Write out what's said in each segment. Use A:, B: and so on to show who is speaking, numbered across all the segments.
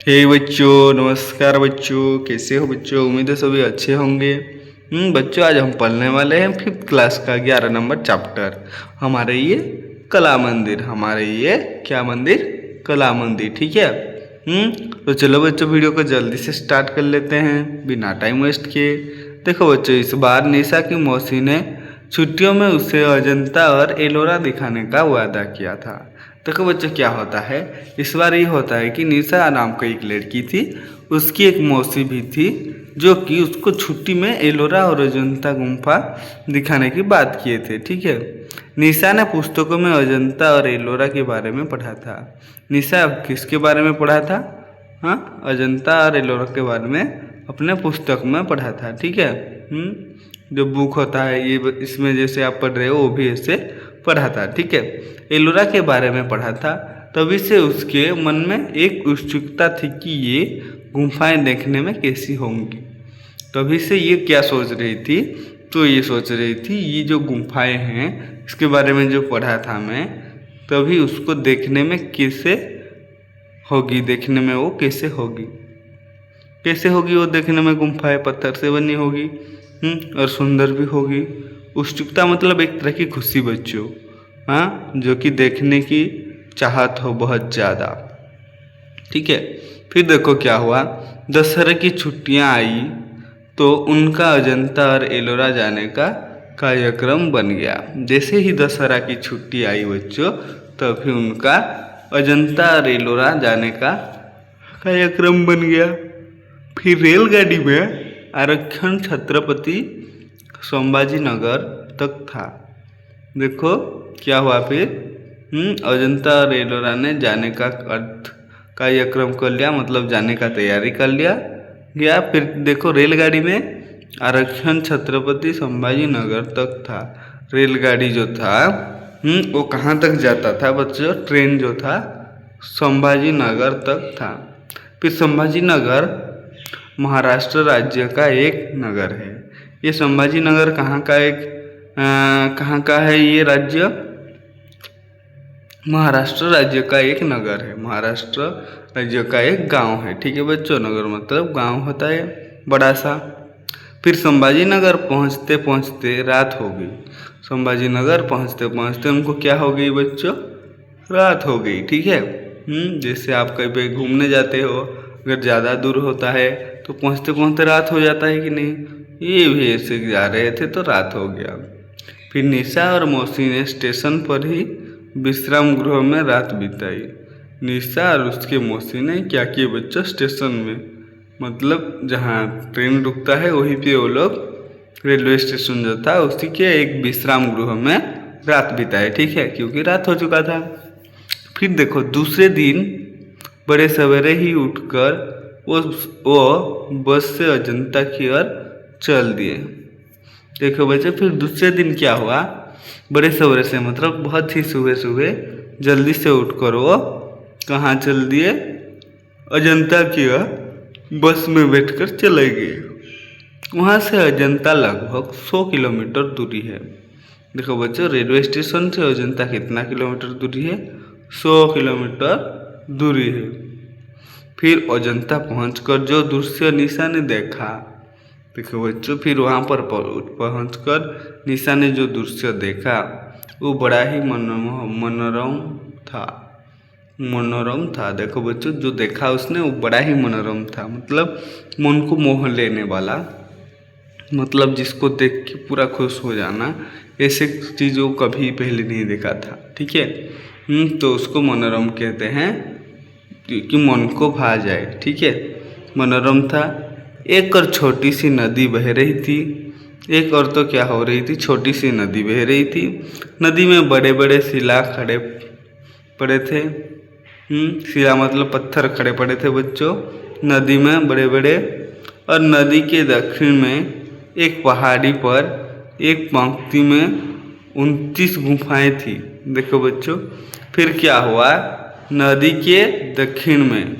A: हे बच्चों, नमस्कार बच्चों। कैसे हो बच्चों? उम्मीद है सभी अच्छे होंगे। बच्चों, आज हम पढ़ने वाले हैं 5th क्लास का 11 नंबर चैप्टर। हमारे ये कला मंदिर, हमारे ये क्या मंदिर? कला मंदिर। ठीक है। तो चलो बच्चों, वीडियो को जल्दी से स्टार्ट कर लेते हैं बिना टाइम वेस्ट किए। देखो बच्चों, इस बार निशा की मौसी ने छुट्टियों में उसे अजंता और एलोरा दिखाने का वादा किया था। देखो बच्चों, क्या होता है इस बार? ये होता है कि निशा नाम की एक लड़की थी, उसकी एक मौसी भी थी जो कि उसको छुट्टी में एलोरा और अजंता गुम्फा दिखाने की बात किए थे। ठीक है। निशा ने पुस्तकों में अजंता और एलोरा के बारे में पढ़ा था। निशा किसके बारे में पढ़ा था? हाँ, अजंता और एलोरा के बारे में अपने पुस्तक में पढ़ा था। ठीक है। जो बुक होता है ये, इसमें जैसे आप पढ़ रहे हो वो भी ऐसे पढ़ा था। ठीक है। एलोरा के बारे में पढ़ा था, तभी से उसके मन में एक उत्सुकता थी कि ये गुम्फाएं देखने में कैसी होंगी। तभी से ये क्या सोच रही थी? तो ये सोच रही थी ये जो गुम्फाएं हैं इसके बारे में जो पढ़ा था मैं, तभी उसको देखने में कैसे होगी, देखने में वो कैसे होगी, कैसे होगी वो देखने में? गुम्फाएं पत्थर से बनी होगी और सुंदर भी होगी। उत्सुकता मतलब एक तरह की खुशी बच्चों, हाँ, जो कि देखने की चाहत हो बहुत ज़्यादा। ठीक है। फिर देखो क्या हुआ, दशहरे की छुट्टियां आई तो उनका अजंता और एलोरा जाने का कार्यक्रम बन गया। जैसे ही दशहरा की छुट्टी आई बच्चों, तभी उनका अजंता और एलोरा जाने का कार्यक्रम बन गया। फिर रेलगाड़ी में आरक्षण छत्रपति संभाजी नगर तक था। देखो क्या हुआ फिर, अजंता और एलोरा ने जाने का कार्यक्रम कर लिया, मतलब जाने का तैयारी कर लिया गया। फिर देखो रेलगाड़ी में आरक्षण छत्रपति संभाजी नगर तक था। रेलगाड़ी जो था वो कहाँ तक जाता था बच्चों? ट्रेन जो था संभाजी नगर तक था। फिर संभाजी नगर महाराष्ट्र राज्य का एक नगर है। ये संभाजी नगर कहाँ का है ये राज्य? महाराष्ट्र राज्य का एक नगर है, महाराष्ट्र राज्य का एक गांव है। ठीक है बच्चों, नगर मतलब गांव होता है बड़ा सा। फिर संभाजी नगर पहुँचते पहुँचते रात हो गई। संभाजी नगर पहुँचते पहुँचते उनको क्या हो गई बच्चों? रात हो गई। ठीक है। जैसे आप कहीं पे घूमने जाते हो, अगर ज़्यादा दूर होता है तो पहुँचते पहुँचते रात हो जाता है कि नहीं? ये भी ऐसे जा रहे थे तो रात हो गया। फिर निशा और मौसी ने स्टेशन पर ही विश्राम गृह में रात बिताई। निशा और उसके मौसी ने क्या किए बच्चों? स्टेशन में, मतलब जहाँ ट्रेन रुकता है वहीं पे वो लोग, रेलवे स्टेशन जो था उसी के एक विश्राम गृह में रात बिताए। ठीक है, क्योंकि रात हो चुका था। फिर देखो दूसरे दिन बड़े सवेरे ही उठकर वो बस से अजंता की ओर चल दिए। देखो बच्चे, फिर दूसरे दिन क्या हुआ? बड़े सवेरे से मतलब बहुत ही सुबह सुबह जल्दी से उठकर वो कहाँ चल दिए? अजंता की ओर बस में बैठकर चले गए। वहाँ से अजंता लगभग 100 किलोमीटर दूरी है। देखो बच्चों, रेलवे स्टेशन से अजंता कितना किलोमीटर दूरी है? 100 किलोमीटर दूरी है। फिर अजंता पहुंचकर जो दृश्य निशा ने देखा, देखो बच्चों, फिर वहाँ पर पहुंचकर निशा ने जो दृश्य देखा वो बड़ा ही मनोरम था। देखो बच्चों, जो देखा उसने वो बड़ा ही मनोरम था, मतलब मन को मोह लेने वाला, मतलब जिसको देख के पूरा खुश हो जाना, ऐसे चीज़ों कभी पहले नहीं देखा था। ठीक है। तो उसको मनोरम कहते हैं कि मन को भा जाए। ठीक है, मनोरम था। एक और छोटी सी नदी बह रही थी। एक और तो क्या हो रही थी? छोटी सी नदी बह रही थी। नदी में बड़े बड़े शिला खड़े पड़े थे। शिला मतलब पत्थर खड़े पड़े थे बच्चों, नदी में बड़े बड़े। और नदी के दक्षिण में एक पहाड़ी पर एक पंक्ति में 29 गुफाएं थी। देखो बच्चों, फिर क्या हुआ? नदी के दक्षिण में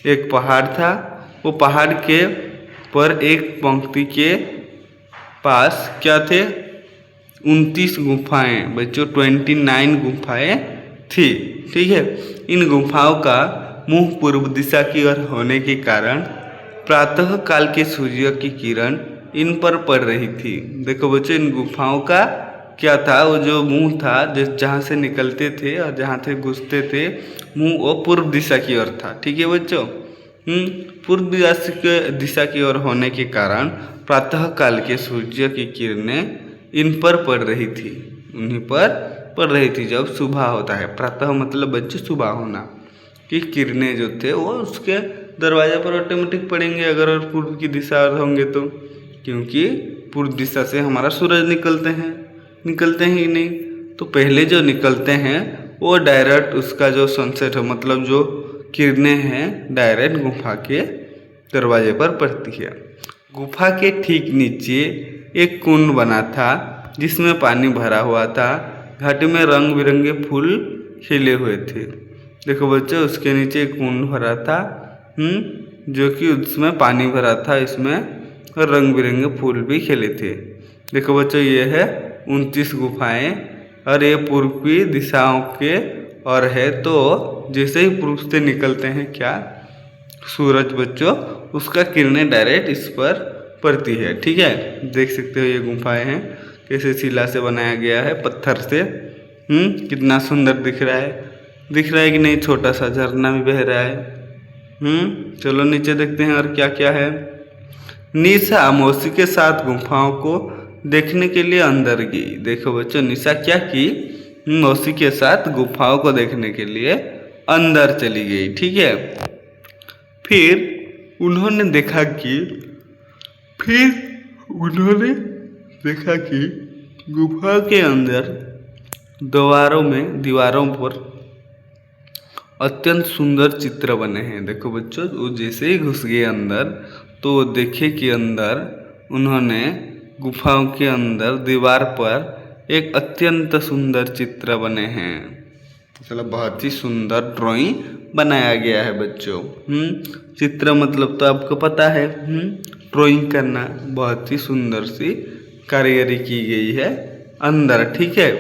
A: एक पहाड़ था, वो पहाड़ के पर एक पंक्ति के पास क्या थे? 29 गुफाएं बच्चों, 29 गुफाएं थी। ठीक है। इन गुफाओं का मुंह पूर्व दिशा की ओर होने के कारण प्रातः काल के सूर्य की किरण इन पर पड़ रही थी। देखो बच्चों, इन गुफाओं का क्या था, वो जो मुंह था जहाँ से निकलते थे और जहाँ से घुसते थे, मुंह वो पूर्व दिशा की ओर था। ठीक है बच्चों, पूर्व दिशा की ओर होने के कारण प्रातः काल के सूर्य की किरणें इन पर पड़ रही थी, उन्हीं पर पड़ रही थी। जब सुबह होता है, प्रातः मतलब बच्चे सुबह होना, कि किरणें जो थे वो उसके दरवाजे पर ऑटोमेटिक पड़ेंगे अगर पूर्व की दिशा होंगे तो, क्योंकि पूर्व दिशा से हमारा सूरज निकलते ही नहीं। तो पहले जो निकलते हैं वो डायरेक्ट उसका जो सनसेट है, मतलब जो किरणें हैं डायरेक्ट गुफा के दरवाजे पर पड़ती है। गुफा के ठीक नीचे एक कुंड बना था जिसमें पानी भरा हुआ था। घाटी में रंग बिरंगे फूल खिले हुए थे। देखो बच्चों, उसके नीचे एक कुंड भरा था, जो कि उसमें पानी भरा था, इसमें रंग बिरंगे फूल भी खिले थे। देखो बच्चों, ये है 29 गुफाएं और ये पूर्व की दिशाओं के और है। तो जैसे ही पूर्व से निकलते हैं क्या सूरज बच्चों, उसका किरणें डायरेक्ट इस पर पड़ती है। ठीक है, देख सकते हो ये गुफाएं हैं कैसे शिला से बनाया गया है, पत्थर से। कितना सुंदर दिख रहा है कि नहीं। छोटा सा झरना भी बह रहा है। चलो नीचे देखते हैं और क्या क्या है। निशा मौसी के साथ गुफाओं को देखने के लिए अंदर गई। देखो बच्चों, निशा क्या की, मौसी के साथ गुफाओं को देखने के लिए अंदर चली गई। ठीक है, फिर उन्होंने देखा कि गुफा के अंदर दीवारों पर अत्यंत सुंदर चित्र बने हैं। देखो बच्चों, वो जैसे ही घुस गए अंदर तो देखे कि अंदर उन्होंने गुफाओं के अंदर दीवार पर एक अत्यंत सुंदर चित्र बने हैं। मतलब बहुत ही सुंदर ड्राइंग बनाया गया है बच्चों। चित्र मतलब तो आपको पता है, ड्राइंग करना। बहुत ही सुंदर सी कारीगरी की गई है अंदर। ठीक है,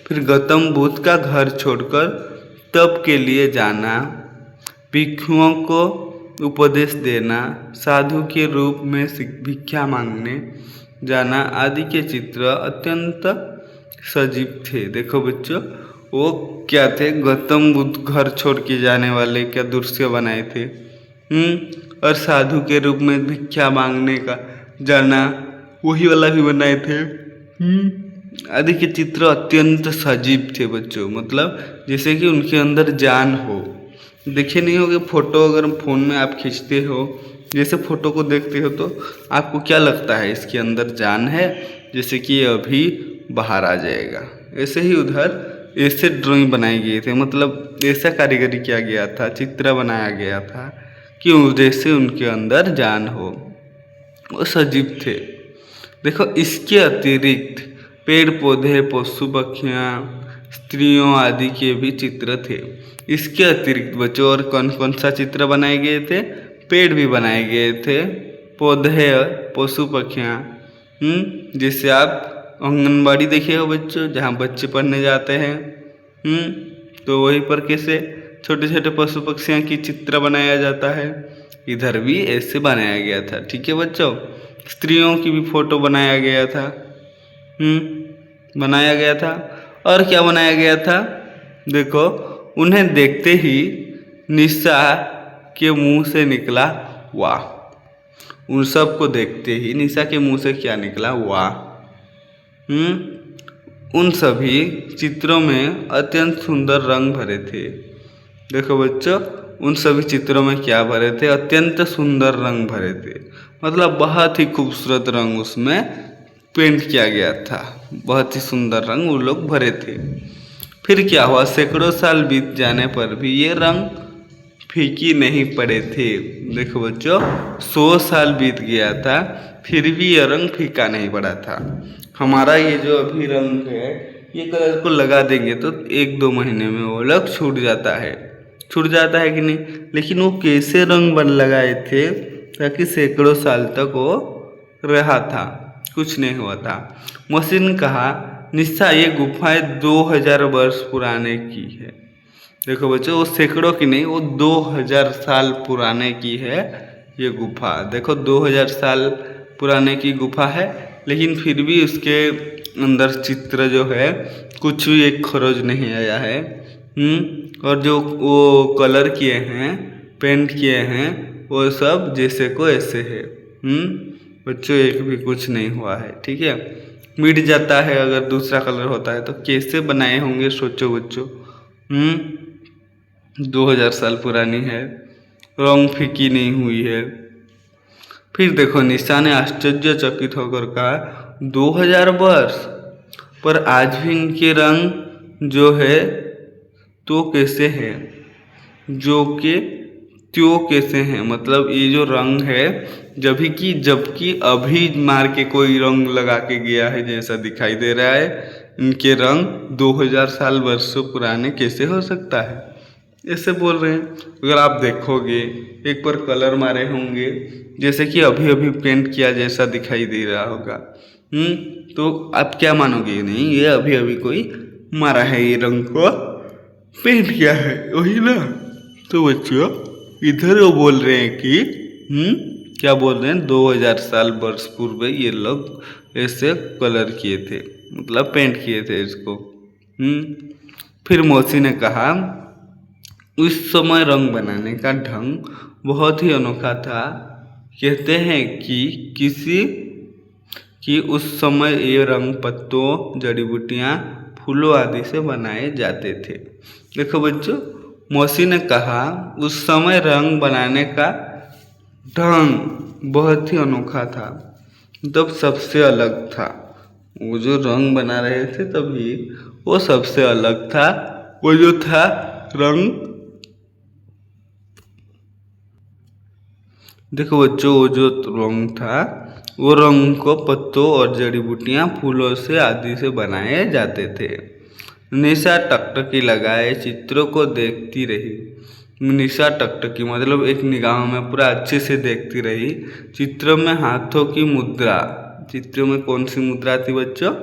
A: फिर गौतम बुद्ध का घर छोड़कर तप के लिए जाना, भिक्षुओं को उपदेश देना, साधु के रूप में भिक्षा मांगने जाना आदि के चित्र अत्यंत सजीव थे। देखो बच्चों, वो क्या थे, गौतम बुद्ध घर छोड़ के जाने वाले क्या दृश्य बनाए थे। और साधु के रूप में भिक्षा मांगने का जाना, वही वाला भी बनाए थे। आदि के चित्र अत्यंत सजीव थे बच्चों, मतलब जैसे कि उनके अंदर जान हो। देखे नहीं होगे फोटो, अगर फोन में आप खींचते हो, जैसे फोटो को देखते हो तो आपको क्या लगता है, इसके अंदर जान है, जैसे कि अभी बाहर आ जाएगा। ऐसे ही उधर ऐसे ड्राइंग बनाई गई थी, मतलब ऐसा कारीगरी किया गया था, चित्र बनाया गया था कि जैसे उनके अंदर जान हो, वो सजीव थे। देखो, इसके अतिरिक्त पेड़ पौधे, पशु पक्षियाँ, स्त्रियों आदि के भी चित्र थे। इसके अतिरिक्त बच्चों और कौन कौन सा चित्र बनाए गए थे, पेड़ भी बनाए गए थे, पौधे, पशु पक्षियाँ। जैसे आप आंगनबाड़ी देखे हो बच्चों, जहाँ बच्चे पढ़ने जाते हैं, तो वहीं पर कैसे छोटे छोटे पशु पक्षियों की चित्र बनाया जाता है, इधर भी ऐसे बनाया गया था। ठीक है बच्चों, स्त्रियों की भी फोटो बनाया गया था। और क्या बनाया गया था, देखो, उन्हें देखते ही निशा के मुंह से निकला वाह। उन सब को देखते ही निशा के मुंह से क्या निकला, वाह। उन सभी चित्रों में अत्यंत सुंदर रंग भरे थे। देखो बच्चों, उन सभी चित्रों में क्या भरे थे, अत्यंत सुंदर रंग भरे थे, मतलब बहुत ही खूबसूरत रंग उसमें पेंट किया गया था। बहुत ही सुंदर रंग वो लोग भरे थे। फिर क्या हुआ, सैकड़ों साल बीत जाने पर भी ये रंग फीकी नहीं पड़े थे। देखो बच्चों, 100 साल बीत गया था, फिर भी ये रंग फीका नहीं पड़ा था। हमारा ये जो अभी रंग है, ये कलर को लगा देंगे तो 1-2 महीने में वो लोग छूट जाता है कि नहीं। लेकिन वो कैसे रंग बन लगाए थे ताकि सैकड़ों साल तक वो रहा था, कुछ नहीं हुआ था। मौसी ने कहा, निशा, ये गुफाएं 2000 वर्ष पुराने की है। देखो बच्चों, वो सैकड़ों की नहीं, वो 2000 साल पुराने की है ये गुफा। देखो 2000 साल पुराने की गुफा है, लेकिन फिर भी उसके अंदर चित्र जो है कुछ भी एक खरोज नहीं आया है। और जो वो कलर किए हैं, पेंट किए हैं, वो सब जैसे को ऐसे है। बच्चों एक भी कुछ नहीं हुआ है, ठीक है। मिट जाता है अगर दूसरा कलर होता है तो कैसे बनाए होंगे सोचो बच्चों। 2000 साल पुरानी है, रंग फीकी नहीं हुई है। फिर देखो निशा ने आश्चर्यचकित होकर कहा 2000 वर्ष, पर आज भी इनके रंग जो है तो कैसे है, जो के त्यो कैसे हैं। मतलब ये जो रंग है जबकि अभी मार के कोई रंग लगा के गया है जैसा दिखाई दे रहा है, इनके रंग 2000 साल वर्षों पुराने कैसे हो सकता है, ऐसे बोल रहे हैं। अगर आप देखोगे एक बार कलर मारे होंगे जैसे कि अभी अभी पेंट किया जैसा दिखाई दे रहा होगा, तो आप क्या मानोगे, नहीं ये अभी अभी कोई मारा है, ये रंग को पेंट किया है, वही ना। तो बच्चों इधर वो बोल रहे हैं कि क्या बोल रहे हैं, 2000 साल वर्ष पूर्व ये लोग ऐसे कलर किए थे, मतलब पेंट किए थे इसको। फिर मौसी ने कहा उस समय रंग बनाने का ढंग बहुत ही अनोखा था। कहते हैं कि उस समय ये रंग पत्तों, जड़ी बूटियाँ, फूलों आदि से बनाए जाते थे। देखो बच्चों, मौसी ने कहा उस समय रंग बनाने का ढंग बहुत ही अनोखा था, तब सबसे अलग था। वो जो रंग बना रहे थे तभी वो सबसे अलग था। वो जो था रंग, देखो बच्चों वो जो रंग था वो रंग को पत्तों और जड़ी बूटियाँ, फूलों से आदि से बनाए जाते थे। निशा टकटकी लगाए चित्रों को देखती रही। निशा टकटकी मतलब एक निगाह में पूरा अच्छे से देखती रही। चित्रों में हाथों की मुद्रा, चित्रों में कौन सी मुद्रा थी बच्चों,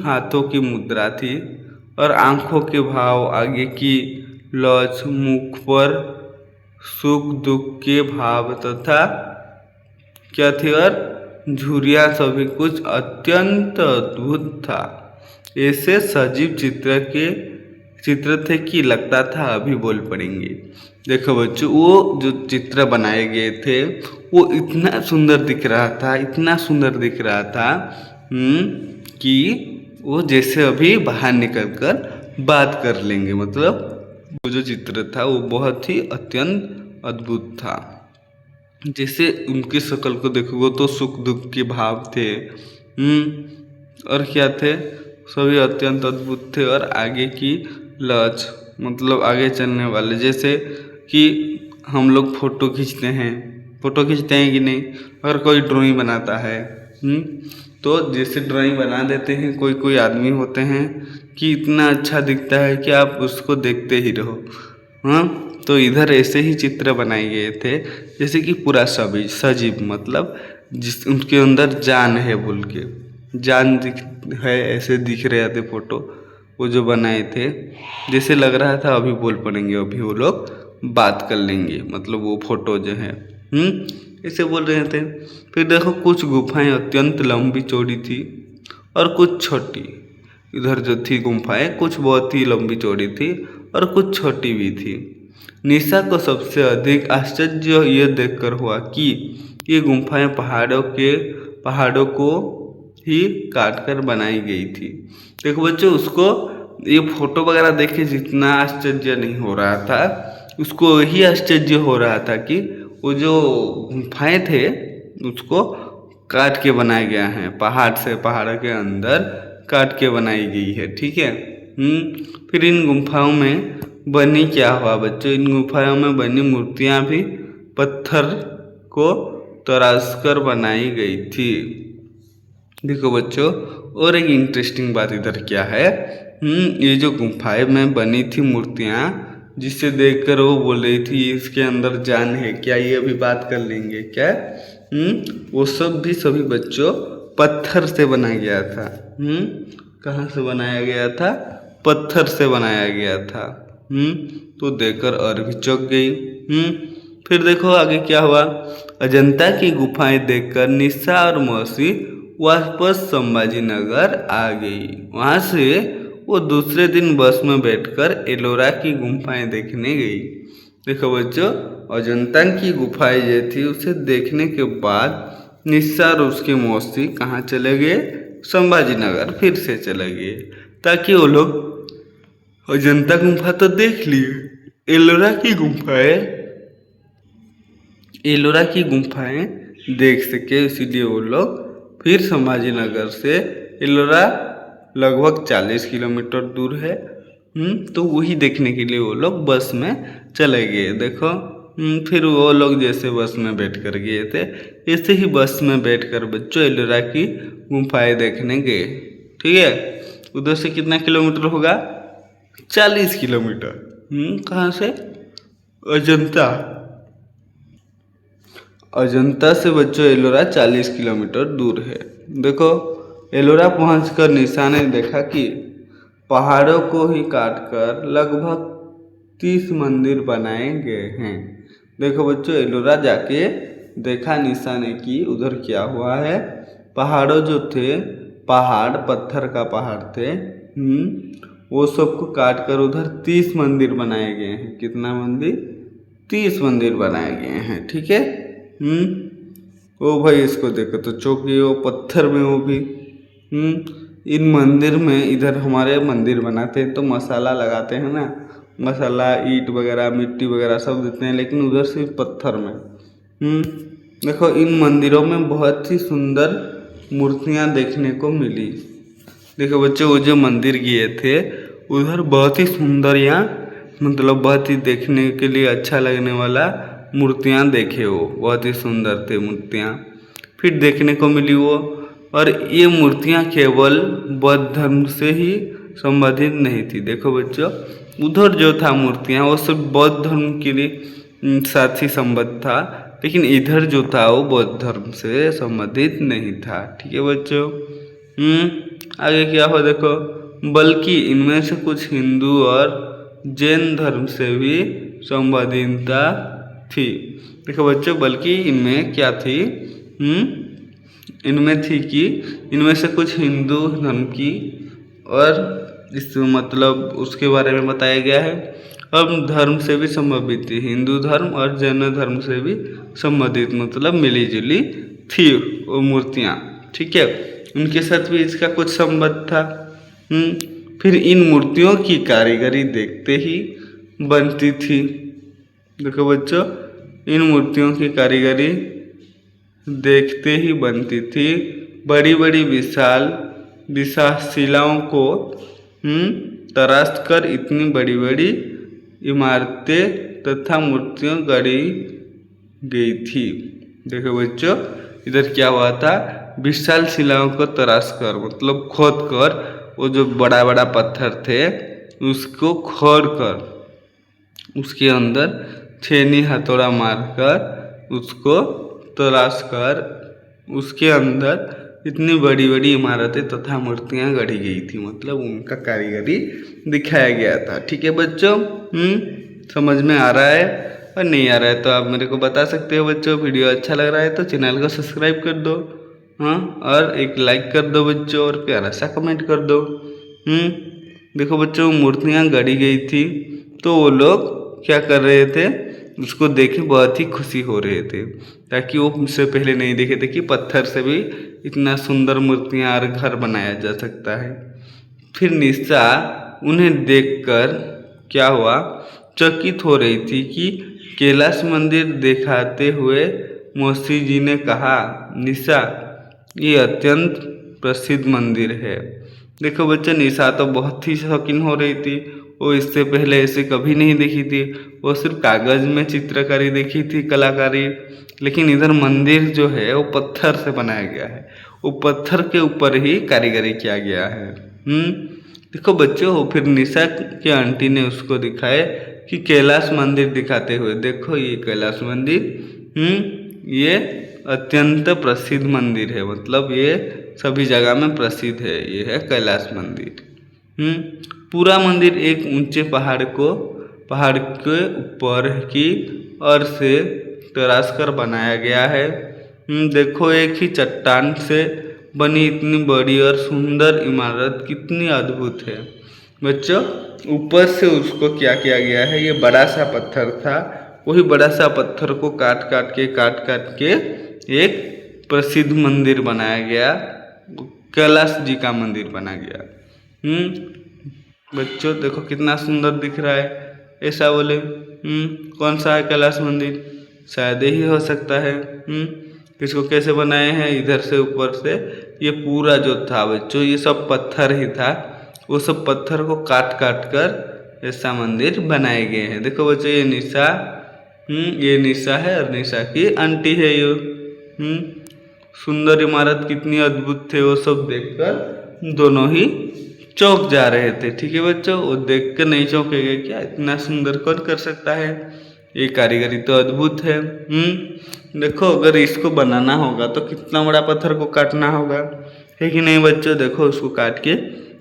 A: हाथों की मुद्रा थी, और आंखों के भाव, आगे की लौच, मुख पर सुख दुख के भाव तथा क्या थी, और झुर्रियाँ, सभी कुछ अत्यंत अद्भुत था। ऐसे सजीव चित्र थे कि लगता था अभी बोल पड़ेंगे। देखो बच्चों, वो जो चित्र बनाए गए थे वो इतना सुंदर दिख रहा था, इतना सुंदर दिख रहा था कि वो जैसे अभी बाहर निकल कर बात कर लेंगे। मतलब वो जो चित्र था वो बहुत ही अत्यंत अद्भुत था। जैसे उनकी शक्ल को देखोगे तो सुख दुख के भाव थे, और क्या थे, सभी अत्यंत अद्भुत थे। और आगे की लच, मतलब आगे चलने वाले, जैसे कि हम लोग फोटो खींचते हैं कि नहीं, अगर कोई ड्राइंग बनाता है तो जैसे ड्राइंग बना देते हैं, कोई आदमी होते हैं कि इतना अच्छा दिखता है कि आप उसको देखते ही रहो। तो इधर ऐसे ही चित्र बनाए गए थे जैसे कि पूरा सजीव, मतलब जिस उनके अंदर जान है, बोल के जान है ऐसे दिख रहे थे फोटो वो जो बनाए थे। जैसे लग रहा था अभी बोल पड़ेंगे, अभी वो लोग बात कर लेंगे, मतलब वो फोटो जो है ऐसे बोल रहे थे। फिर देखो कुछ गुफाएं अत्यंत लंबी चौड़ी थी और कुछ छोटी। इधर जो थी गुफाएं कुछ बहुत ही लंबी चौड़ी थी और कुछ छोटी भी थी। निशा को सबसे अधिक आश्चर्य ये देखकर हुआ कि ये गुफाएं पहाड़ों को ही काटकर बनाई गई थी। देखो बच्चों, उसको ये फोटो वगैरह देख के जितना आश्चर्य नहीं हो रहा था, उसको यही आश्चर्य हो रहा था कि वो जो गुफाएं थे उसको काट के बनाया गया है, पहाड़ के अंदर काट के बनाई गई है, ठीक है। फिर इन गुफाओं में बनी क्या हुआ बच्चों, इन गुफाओं में बनी मूर्तियां भी पत्थर को तराश कर बनाई गई थी। देखो बच्चों, और एक इंटरेस्टिंग बात इधर क्या है, ये जो गुफाएं में बनी थी मूर्तियां, जिसे देखकर वो बोल रही थी इसके अंदर जान है क्या, ये अभी बात कर लेंगे क्या, वो सभी बच्चों पत्थर से बनाया गया था। कहाँ से बनाया गया था, पत्थर से बनाया गया था। तो देखकर और भी चौंक गई। फिर देखो आगे क्या हुआ। अजंता की गुफाएं देखकर निशा और मौसी वापस संभाजी नगर आ गई। वहां से वो दूसरे दिन बस में बैठकर एलोरा की गुफाएं देखने गई। देखो बच्चों, अजंता की गुफाएं जो थी उसे देखने के बाद निशा और उसकी मौसी कहाँ चले गए, संभाजी नगर फिर से चले गए, ताकि वो लोग अजंता गुफा तो देख लिए, एलोरा की गुफाएं देख सके, इसीलिए वो लोग फिर संभाजी नगर से एलोरा लगभग 40 किलोमीटर दूर है। तो वही देखने के लिए वो लोग बस में चले गए। देखो फिर वो लोग जैसे बस में बैठ कर गए थे, ऐसे ही बस में बैठकर बच्चों एलोरा की गुफाएं देखने गए। ठीक है, उधर से कितना किलोमीटर होगा, 40 किलोमीटर। कहाँ से, अजंता से बच्चों एलोरा 40 किलोमीटर दूर है। देखो एलोरा पहुंचकर निशा ने देखा कि पहाड़ों को ही काटकर लगभग 30 मंदिर बनाए गए हैं। देखो बच्चों, एलोरा जाके देखा निशा ने कि उधर क्या हुआ है। पहाड़ों जो थे, पहाड़ पत्थर का पहाड़ थे, वो सबको काट कर उधर 30 मंदिर बनाए गए हैं। कितना मंदिर, 30 मंदिर बनाए गए हैं। ठीक है। ओ भाई, इसको देखो तो चौकी, वो पत्थर में, वो भी इन मंदिर में, इधर हमारे मंदिर बनाते हैं तो मसाला लगाते हैं ना, मसाला ईंट वगैरह मिट्टी वगैरह सब देते हैं, लेकिन उधर सिर्फ पत्थर में। देखो इन मंदिरों में बहुत ही सुंदर मूर्तियां देखने को मिली। देखो बच्चों, वो जो मंदिर गए थे उधर बहुत ही सुंदर, या मतलब बहुत ही देखने के लिए अच्छा लगने वाला मूर्तियां देखे। वो बहुत ही सुंदर थे मूर्तियां, फिर देखने को मिली वो। और ये मूर्तियां केवल बौद्ध धर्म से ही संबंधित नहीं थी। देखो बच्चों, उधर जो था मूर्तियां वो सब बौद्ध धर्म के लिए साथ ही संबद्ध था, लेकिन इधर जो था वो बौद्ध धर्म से संबंधित नहीं था। ठीक है बच्चों। आगे क्या हो देखो, बल्कि इनमें से कुछ हिंदू और जैन धर्म से भी संबंधितता थी। देखो बच्चों, बल्कि इनमें क्या थी, इनमें थी कि इनमें से कुछ हिंदू धर्म की और इस मतलब उसके बारे में बताया गया है, और धर्म से भी संबंधित थी। हिंदू धर्म और जैन धर्म से भी संबंधित, मतलब मिली जुली थी वो मूर्तियाँ। ठीक है, उनके साथ भी इसका कुछ संबंध था। फिर इन मूर्तियों की कारीगरी देखते ही बनती थी। देखो बच्चों, इन मूर्तियों की कारीगरी देखते ही बनती थी। बड़ी बड़ी विशाल शिलाओं को तराश कर इतनी बड़ी बड़ी इमारतें तथा मूर्तियां गढ़ी गई थी। देखो बच्चों, इधर क्या हुआ था, विशाल शिलाओं को तराश कर, मतलब खोद कर, वो जो बड़ा बड़ा पत्थर थे उसको खोद कर उसके अंदर छेनी हथौड़ा मारकर उसको तराश कर उसके अंदर इतनी बड़ी बड़ी इमारतें तथा मूर्तियां गढ़ी गई थी, मतलब उनका कारीगरी दिखाया गया था। ठीक है बच्चों, समझ में आ रहा है? और नहीं आ रहा है तो आप मेरे को बता सकते हो बच्चों। वीडियो अच्छा लग रहा है तो चैनल को सब्सक्राइब कर दो, और एक लाइक कर दो बच्चों, और प्यारा सा कमेंट कर दो। देखो बच्चों, मूर्तियां गढ़ी गई थी तो वो लोग क्या कर रहे थे, उसको देखे बहुत ही खुशी हो रहे थे, ताकि वो मुझसे पहले नहीं देखे थे कि पत्थर से भी इतना सुंदर मूर्तियां और घर बनाया जा सकता है। फिर निशा उन्हें देखकर क्या हुआ, चकित हो रही थी कि कैलाश मंदिर दिखाते हुए मौसी जी ने कहा, निशा ये अत्यंत प्रसिद्ध मंदिर है। देखो बच्चे, निशा तो बहुत ही शौकीन हो रही थी। वो इससे पहले ऐसे कभी नहीं देखी थी, वो सिर्फ कागज में चित्रकारी देखी थी, कलाकारी। लेकिन इधर मंदिर जो है वो पत्थर से बनाया गया है, वो पत्थर के ऊपर ही कारीगरी किया गया है। देखो बच्चों, फिर निशा के आंटी ने उसको दिखाए कि कैलाश मंदिर दिखाते हुए, देखो ये कैलाश मंदिर ये अत्यंत प्रसिद्ध मंदिर है, मतलब ये सभी जगह में प्रसिद्ध है, ये है कैलाश मंदिर। पूरा मंदिर एक ऊंचे पहाड़ को पहाड़ के ऊपर की ओर से तराश कर बनाया गया है। देखो एक ही चट्टान से बनी इतनी बड़ी और सुंदर इमारत कितनी अद्भुत है। बच्चों ऊपर से उसको क्या किया गया है, ये बड़ा सा पत्थर था, वही बड़ा सा पत्थर को काट काट के एक प्रसिद्ध मंदिर बनाया गया, कैलाश जी का मंदिर बना गया। बच्चों देखो कितना सुंदर दिख रहा है। ऐसा बोले कौन सा है कैलाश मंदिर, शायद ही हो सकता है। इसको कैसे बनाए हैं, इधर से ऊपर से ये पूरा जो था बच्चों ये सब पत्थर ही था, वो सब पत्थर को काट कर ऐसा मंदिर बनाए गए हैं। देखो बच्चों ये निशा है और निशा की आंटी है ये। सुंदर इमारत कितनी अद्भुत थे, वो सब देखकर दोनों ही चौंक जा रहे थे। ठीक है बच्चों, वो देख कर नहीं चौंकेंगे क्या, इतना सुंदर कौन कर सकता है, ये कारीगरी तो अद्भुत है। देखो अगर इसको बनाना होगा तो कितना बड़ा पत्थर को काटना होगा, है कि नहीं बच्चों। देखो उसको काट के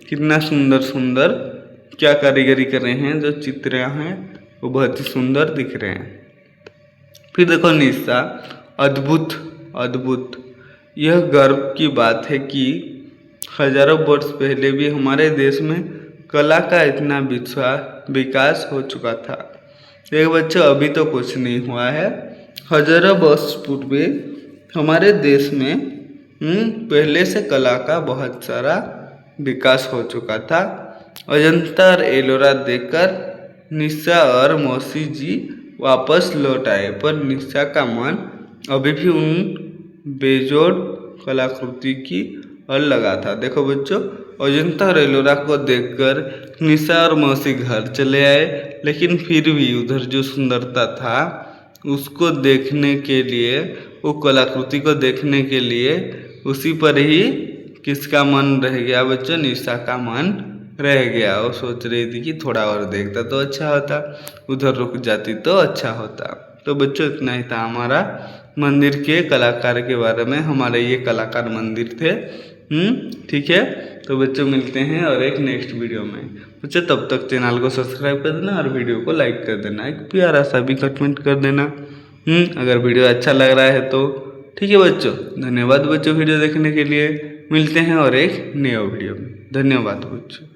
A: कितना सुंदर सुंदर क्या कारीगरी कर रहे हैं, जो चित्र हैं वो बहुत ही सुंदर दिख रहे हैं। फिर देखो निशा, अद्भुत अद्भुत। यह गर्व की बात है कि हजारों वर्ष पहले भी हमारे देश में कला का इतना विकास हो चुका था। एक बच्चों अभी तो कुछ नहीं हुआ है, हजारों वर्ष पूर्व हमारे देश में पहले से कला का बहुत सारा विकास हो चुका था। अजंता और एलोरा देखकर निशा और मौसी जी वापस लौट आए, पर निशा का मन अभी भी उन बेजोड़ कलाकृति की ओर लगा था। देखो बच्चों अजंता और एलोरा को देखकर निशा और मौसी घर चले आए, लेकिन फिर भी उधर जो सुंदरता था उसको देखने के लिए, वो कलाकृति को देखने के लिए उसी पर ही किसका मन रह गया बच्चों, निशा का मन रह गया। वो सोच रही थी कि थोड़ा और देखता तो अच्छा होता, उधर रुक जाती तो अच्छा होता। तो बच्चों इतना ही था हमारा मंदिर के कलाकार के बारे में, हमारे ये कलाकार मंदिर थे। ठीक है, तो बच्चों मिलते हैं और एक नेक्स्ट वीडियो में। बच्चों तब तक चैनल को सब्सक्राइब कर देना और वीडियो को लाइक कर देना, एक प्यारा सा भी कमेंट कर देना अगर वीडियो अच्छा लग रहा है तो। ठीक है बच्चों, धन्यवाद बच्चों वीडियो देखने के लिए। मिलते हैं और एक नए वीडियो में। धन्यवाद बच्चों।